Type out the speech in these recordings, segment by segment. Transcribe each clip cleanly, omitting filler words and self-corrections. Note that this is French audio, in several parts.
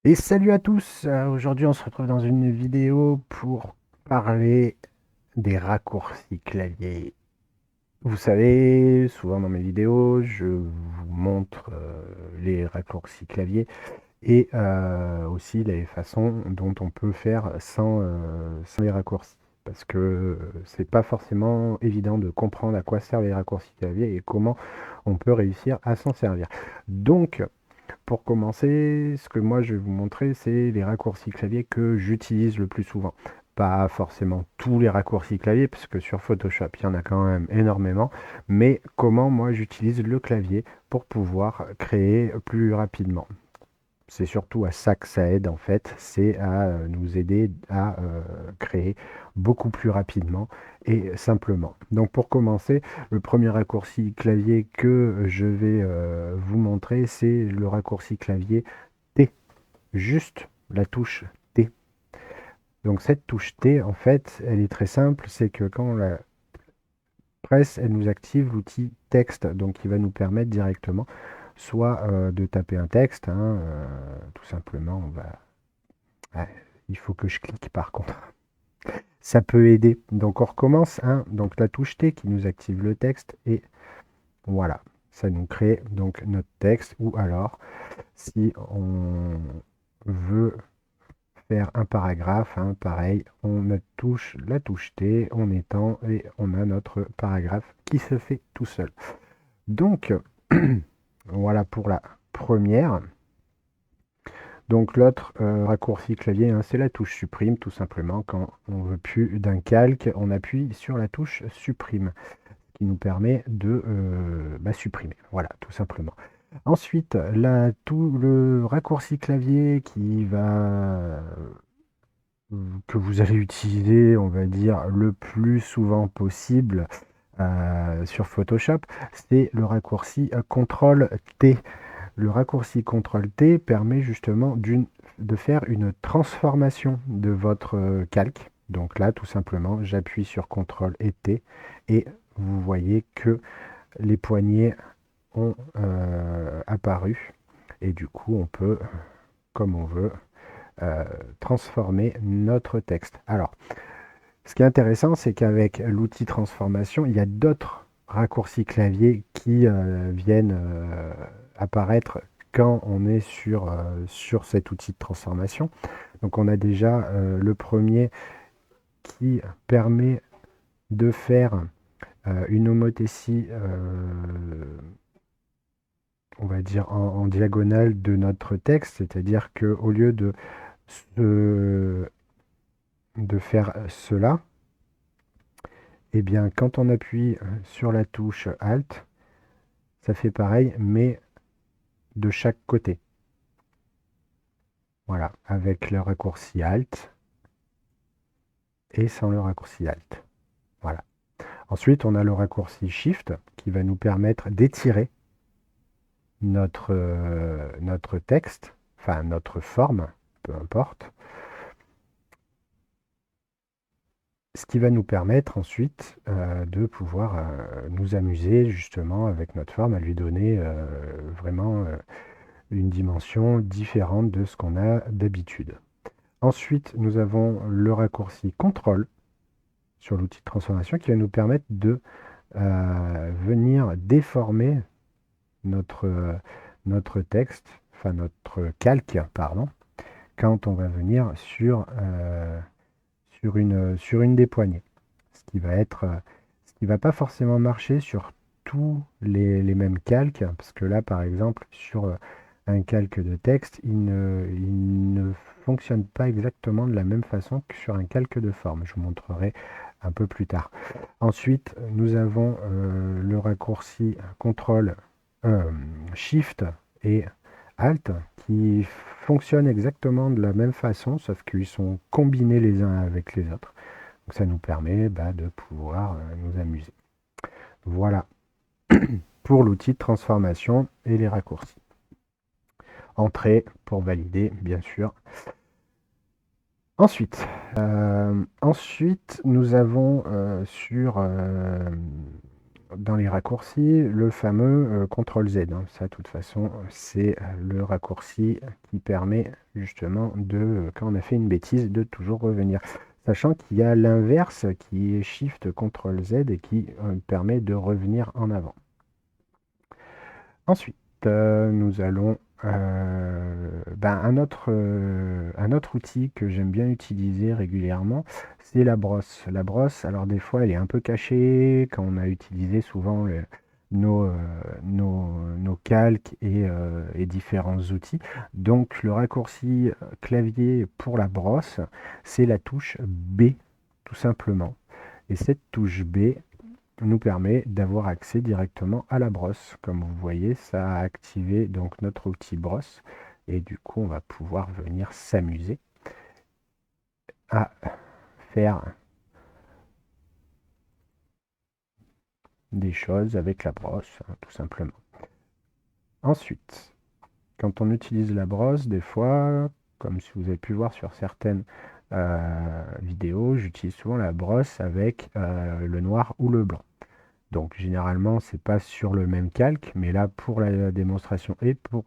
Et salut à tous! Aujourd'hui, on se retrouve dans une vidéo pour parler des raccourcis clavier. Vous savez, souvent dans mes vidéos, je vous montre les raccourcis clavier et aussi les façons dont on peut faire sans les raccourcis. Parce que c'est pas forcément évident de comprendre à quoi servent les raccourcis clavier et comment on peut réussir à s'en servir. Donc, pour commencer, ce que moi je vais vous montrer, c'est les raccourcis clavier que j'utilise le plus souvent. Pas forcément tous les raccourcis clavier, parce que sur Photoshop, il y en a quand même énormément, mais comment moi j'utilise le clavier pour pouvoir créer plus rapidement. C'est surtout à ça que ça aide en fait, c'est à nous aider à créer beaucoup plus rapidement et simplement. Donc pour commencer, le premier raccourci clavier que je vais vous montrer, c'est le raccourci clavier T, juste la touche T. Donc cette touche T, en fait, elle est très simple, c'est que quand on la presse, elle nous active l'outil texte, donc qui va nous permettre directement soit de taper un texte, hein, tout simplement, ouais, il faut que je clique par contre. Ça peut aider. Donc on recommence, hein, donc la touche T qui nous active le texte et voilà, ça nous crée donc notre texte. Ou alors, si on veut faire un paragraphe, hein, pareil, on touche la touche T, on étend et on a notre paragraphe qui se fait tout seul. Donc voilà pour la première. Donc l'autre raccourci clavier, hein, c'est la touche supprime, tout simplement. Quand on veut plus d'un calque, on appuie sur la touche supprime, qui nous permet de supprimer. Voilà, tout simplement. Ensuite, tout le raccourci clavier que vous allez utiliser, on va dire, le plus souvent possible sur Photoshop, c'est le raccourci CTRL-T. Le raccourci CTRL-T permet justement de faire une transformation de votre calque. Donc là, tout simplement, j'appuie sur CTRL et T et vous voyez que les poignées ont apparu. Et du coup, on peut, comme on veut, euh, transformer notre texte. Alors, ce qui est intéressant, c'est qu'avec l'outil transformation, il y a d'autres raccourcis clavier qui viennent apparaître quand on est sur cet outil de transformation. Donc on a déjà le premier qui permet de faire une homothétie, on va dire en diagonale de notre texte, c'est-à-dire qu'au lieu de faire cela, eh bien, quand on appuie sur la touche Alt, ça fait pareil, mais de chaque côté. Voilà, avec le raccourci Alt et sans le raccourci Alt. Voilà. Ensuite, on a le raccourci Shift qui va nous permettre d'étirer notre texte, enfin notre forme, peu importe. Ce qui va nous permettre ensuite de pouvoir nous amuser justement avec notre forme, à lui donner vraiment une dimension différente de ce qu'on a d'habitude. Ensuite, nous avons le raccourci CTRL sur l'outil de transformation qui va nous permettre de venir déformer notre texte, enfin notre calque, pardon, quand on va venir sur une des poignées. Ce qui va pas forcément marcher sur tous les mêmes calques, parce que là, par exemple, sur un calque de texte, il ne fonctionne pas exactement de la même façon que sur un calque de forme. Je vous montrerai un peu plus tard. Ensuite, nous avons le raccourci CTRL, SHIFT et Alt qui fonctionnent exactement de la même façon, sauf qu'ils sont combinés les uns avec les autres. Donc ça nous permet de pouvoir nous amuser. Voilà pour l'outil de transformation et les raccourcis. Entrée pour valider, bien sûr. Ensuite nous avons dans les raccourcis, le fameux CTRL-Z, hein. Ça, de toute façon, c'est le raccourci qui permet justement de, quand on a fait une bêtise, de toujours revenir. Sachant qu'il y a l'inverse qui est Shift CTRL-Z et qui permet de revenir en avant. Ensuite, nous allons un autre outil que j'aime bien utiliser régulièrement, c'est la brosse. La brosse, alors des fois, elle est un peu cachée quand on a utilisé souvent nos calques et différents outils. Donc, le raccourci clavier pour la brosse, c'est la touche B, tout simplement. Et cette touche B, nous permet d'avoir accès directement à la brosse. Comme vous voyez, ça a activé donc notre outil brosse et du coup on va pouvoir venir s'amuser à faire des choses avec la brosse, hein, tout simplement. Ensuite, quand on utilise la brosse, des fois, comme si vous avez pu voir sur certaines vidéos, j'utilise souvent la brosse avec le noir ou le blanc. Donc généralement, c'est pas sur le même calque, mais là pour la démonstration et pour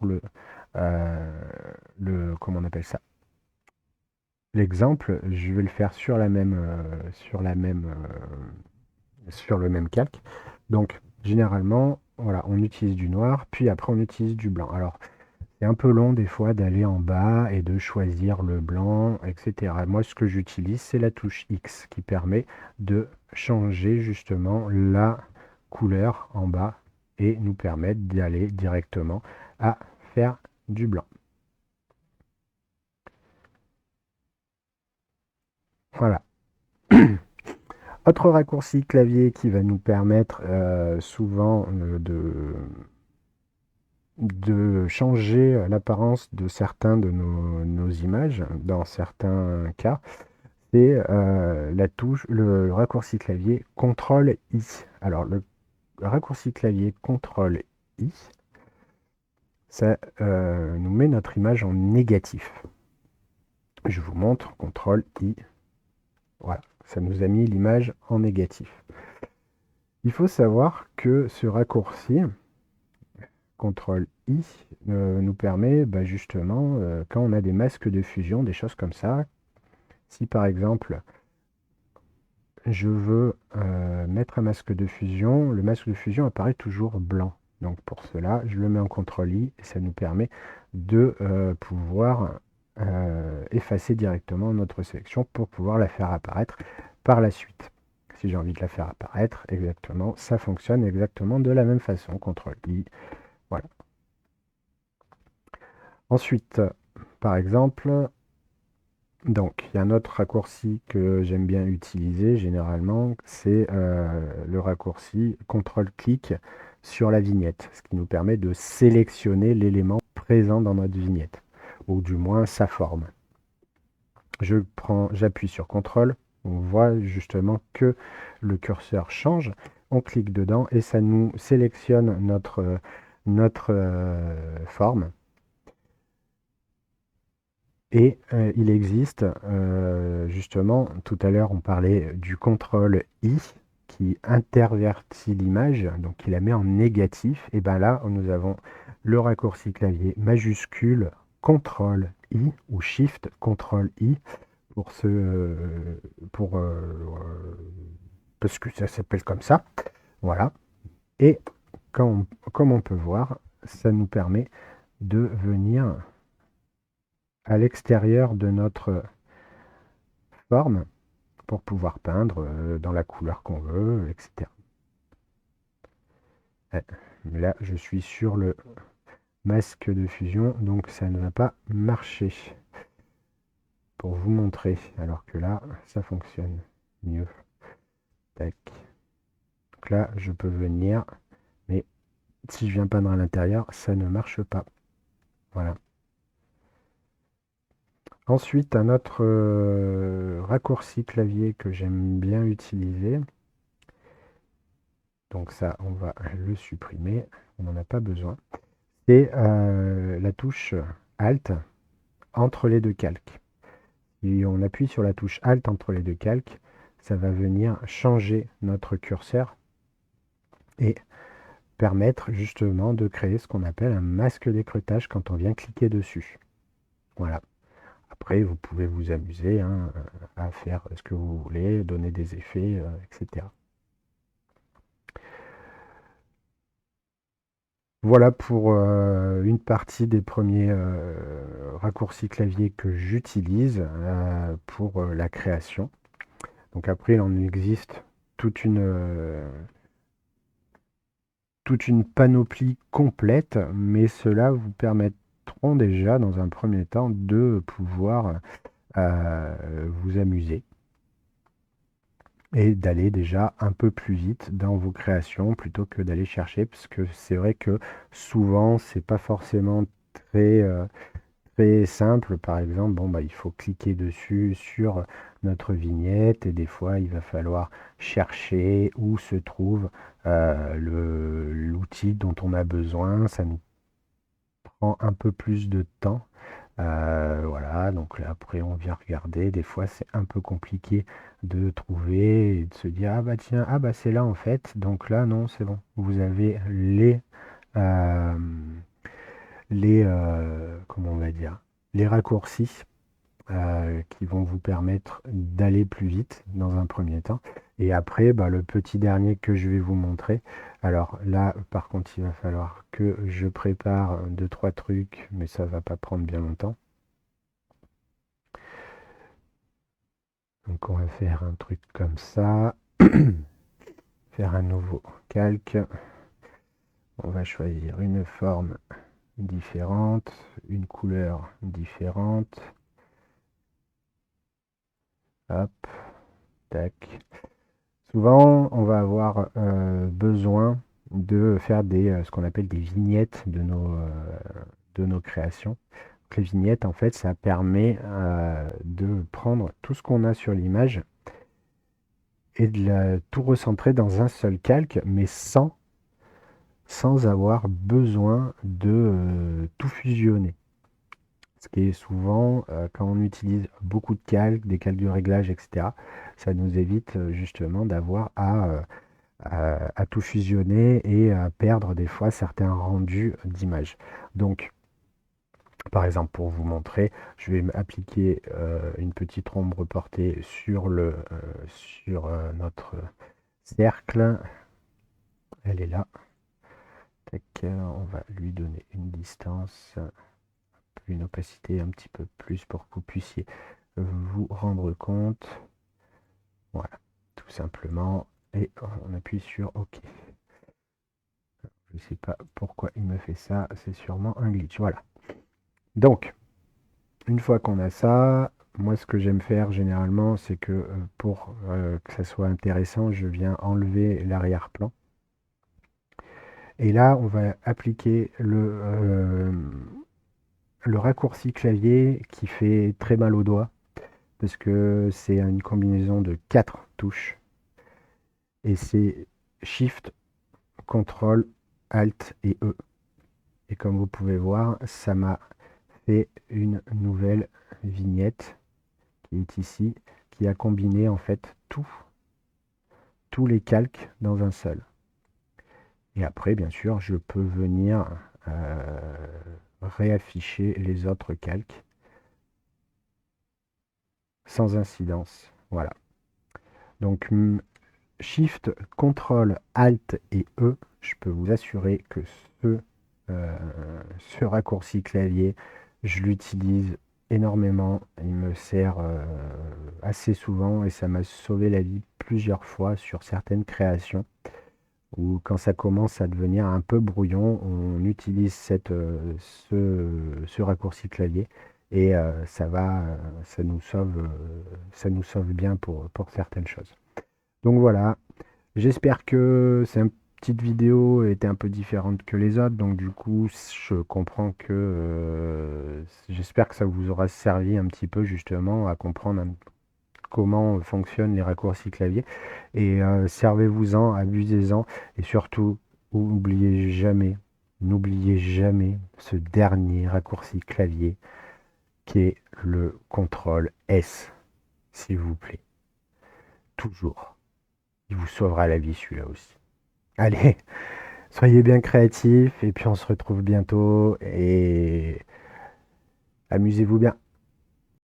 comment on appelle ça? L'exemple, je vais le faire sur le même calque. Donc généralement, voilà, on utilise du noir, puis après on utilise du blanc. Alors c'est un peu long des fois d'aller en bas et de choisir le blanc, etc. Moi, ce que j'utilise, c'est la touche X qui permet de changer justement la couleur en bas et nous permettre d'aller directement à faire du blanc. Voilà. Autre raccourci clavier qui va nous permettre souvent de changer l'apparence de certains de nos images dans certains cas, c'est le raccourci clavier CTRL-I. Alors, le raccourci clavier CTRL-I, ça nous met notre image en négatif. Je vous montre CTRL-I. Voilà, ça nous a mis l'image en négatif. Il faut savoir que ce raccourci, CTRL-I, nous permet justement, quand on a des masques de fusion, des choses comme ça, si par exemple je veux mettre un masque de fusion, le masque de fusion apparaît toujours blanc. Donc pour cela, je le mets en CTRL-I et ça nous permet de pouvoir effacer directement notre sélection pour pouvoir la faire apparaître par la suite. Si j'ai envie de la faire apparaître, exactement, ça fonctionne exactement de la même façon. CTRL-I, voilà. Ensuite, par exemple, donc, il y a un autre raccourci que j'aime bien utiliser généralement, c'est le raccourci CTRL-clic sur la vignette, ce qui nous permet de sélectionner l'élément présent dans notre vignette, ou du moins sa forme. J'appuie sur CTRL, on voit justement que le curseur change, on clique dedans et ça nous sélectionne notre forme. Et il existe, justement, tout à l'heure on parlait du CTRL-I qui intervertit l'image, donc qui la met en négatif. Et bien là, nous avons le raccourci clavier majuscule CTRL-I ou Shift CTRL-I parce que ça s'appelle comme ça. Voilà. Et comme on peut voir, ça nous permet de venir à l'extérieur de notre forme pour pouvoir peindre dans la couleur qu'on veut, etc. Là, je suis sur le masque de fusion, donc ça ne va pas marcher pour vous montrer, alors que là, ça fonctionne mieux. Tac. Donc là, je peux venir, mais si je viens peindre à l'intérieur, ça ne marche pas. Voilà. Ensuite, un autre raccourci clavier que j'aime bien utiliser. Donc ça, on va le supprimer. On n'en a pas besoin. C'est la touche Alt entre les deux calques. Et on appuie sur la touche Alt entre les deux calques. Ça va venir changer notre curseur et permettre justement de créer ce qu'on appelle un masque d'écreutage quand on vient cliquer dessus. Voilà. Après, vous pouvez vous amuser hein, à faire ce que vous voulez, donner des effets, etc. Voilà pour une partie des premiers raccourcis clavier que j'utilise pour la création. Donc après, il en existe toute toute une panoplie complète, mais cela vous permettront déjà, dans un premier temps, de pouvoir vous amuser et d'aller déjà un peu plus vite dans vos créations plutôt que d'aller chercher, parce que c'est vrai que souvent, c'est pas forcément très, très simple. Par exemple, bon, bah, il faut cliquer dessus sur notre vignette et des fois, il va falloir chercher où se trouve l'outil dont on a besoin. Ça nous prend un peu plus de temps. Voilà, donc là, après, on vient regarder. Des fois, c'est un peu compliqué de trouver et de se dire, ah bah tiens, ah bah c'est là en fait. Donc là, non, c'est bon. Vous avez euh, comment on va dire, les raccourcis qui vont vous permettre d'aller plus vite dans un premier temps. Et après, bah, le petit dernier que je vais vous montrer. Alors là, par contre, il va falloir que je prépare deux, trois trucs, mais ça va pas prendre bien longtemps. Donc on va faire un truc comme ça. Faire un nouveau calque. On va choisir une forme différente, une couleur différente. Hop, tac. Souvent, on va avoir besoin de faire ce qu'on appelle des vignettes de nos créations. Donc, les vignettes, en fait, ça permet de prendre tout ce qu'on a sur l'image et de tout recentrer dans un seul calque, mais sans avoir besoin de tout fusionner. Ce qui est souvent, quand on utilise beaucoup de calques, des calques de réglage, etc., ça nous évite justement d'avoir à tout fusionner et à perdre des fois certains rendus d'image. Donc, par exemple, pour vous montrer, je vais appliquer une petite ombre portée sur notre cercle. Elle est là. Tac, on va lui donner une distance, une opacité un petit peu plus pour que vous puissiez vous rendre compte. Voilà, tout simplement. Et on appuie sur OK. Je ne sais pas pourquoi il me fait ça, c'est sûrement un glitch. Voilà. Donc, une fois qu'on a ça, moi ce que j'aime faire généralement, c'est que pour que ça soit intéressant, je viens enlever l'arrière-plan. Et là, on va appliquer le raccourci clavier qui fait très mal au doigt, parce que c'est une combinaison de 4 touches. Et c'est Shift, Ctrl, Alt et E. Et comme vous pouvez voir, ça m'a fait une nouvelle vignette qui est ici, qui a combiné en fait tous les calques dans un seul. Et après, bien sûr, je peux venir réafficher les autres calques sans incidence. Voilà. Donc, Shift, Ctrl, Alt et E, je peux vous assurer que euh, ce raccourci clavier, je l'utilise énormément. Il me sert assez souvent et ça m'a sauvé la vie plusieurs fois sur certaines créations où quand ça commence à devenir un peu brouillon, on utilise ce raccourci clavier et ça nous sauve bien pour certaines choses. Donc voilà, j'espère que cette petite vidéo était un peu différente que les autres, donc du coup, je comprends que j'espère que ça vous aura servi un petit peu justement à comprendre comment fonctionnent les raccourcis clavier. Et servez-vous-en, abusez-en, et surtout, n'oubliez jamais ce dernier raccourci clavier qui est le CTRL S, s'il vous plaît. Toujours. Il vous sauvera la vie celui-là aussi. Allez, soyez bien créatifs et puis on se retrouve bientôt et amusez-vous bien.